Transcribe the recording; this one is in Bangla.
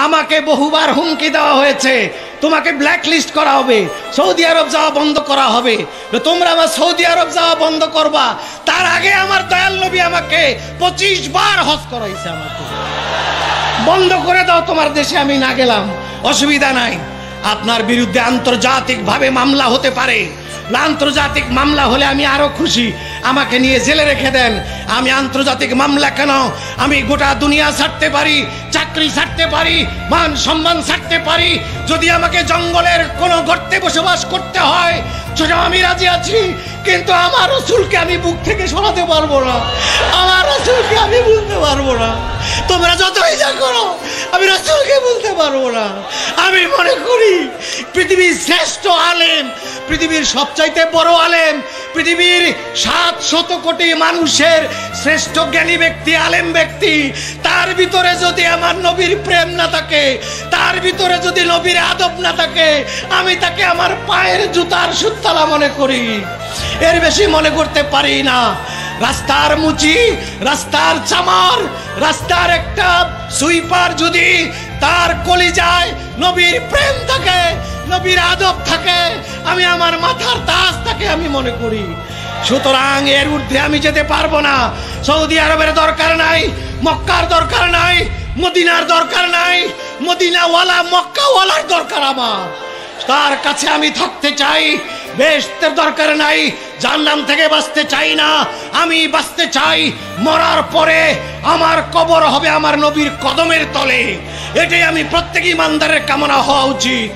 আমাকে বহুবার হুমকি দেওয়া হয়েছে, তোমাকে ব্ল্যাকলিস্ট করা হবে, সৌদি আরব যাওয়া বন্ধ করা হবে। তোমরা আমার সৌদি আরব যাওয়া বন্ধ করবা, তার আগে আমার দয়াল নবী আমাকে 25 বার হজ করাইছে। আমাকে বন্ধ করে দাও, তোমার দেশে আমি না গেলাম, অসুবিধা নাই। আপনার বিরুদ্ধে আন্তর্জাতিকভাবে মামলা হতে পারে, আন্তর্জাতিক মামলা হলে আমি আরো খুশি, আমাকে নিয়ে জেলে রেখে দেন। আমি আন্তর্জাতিক মামলা কেন, আমি গোটা দুনিয়া ছাড়তে পারি, চাকরি ছাড়তে পারি, মান সম্মান ছাড়তে পারি। যদি আমাকে জঙ্গলের কোনো গর্তে বসবাস করতে হয় সেটা আমি রাজি আছি, কিন্তু আমার রাসূলকে আমি বুক থেকে সরাতে পারবো না, আমার রাসূলকে আমি বলতে পারবো না। তোমরা যতই যা করো, আমি রাসূলকে বলতে পারবো না। আমি মনে করি পৃথিবীর শ্রেষ্ঠ আলেম, পৃথিবীর সবচাইতে বড় আলেম, পৃথিবীর 700 কোটি মানুষের শ্রেষ্ঠ জ্ঞানী ব্যক্তি, আলেম ব্যক্তি, তার ভিতরে যদি আমার নবীর প্রেম না থাকে, তার ভিতরে যদি নবীর আদব না থাকে, আমি তাকে আমার পায়ের জুতার সুতলা মনে করি, এর বেশি মনে করতে পারি না। রাস্তার মুচি, রাস্তার চামার, রাস্তার একটা সুইপার যদি তার কলিজায় নবীর প্রেম থাকে, নবীর আদব থাকে, আমি আমার মাথার তাজ তাকে আমি মনে করি। সুতরাং এর ঊর্ধ্বে আমি যেতে পারবো না। সৌদি আরবের দরকার নাই, মক্কার দরকার নাই, মদিনার দরকার নাই, মদিনাওয়ালা মক্কাওয়ালার দরকার আমার। তার কাছে আমি থাকতে চাই। বেহেশতের দরকার নাই, জাহান্নাম থেকে বাঁচতে চাই না, আমি বাঁচতে চাই মরার পরে আমার কবর হবে আমার নবীর কদমের তলে। এটাই আমি প্রত্যেক ইমানদারের কামনা হওয়া উচিত।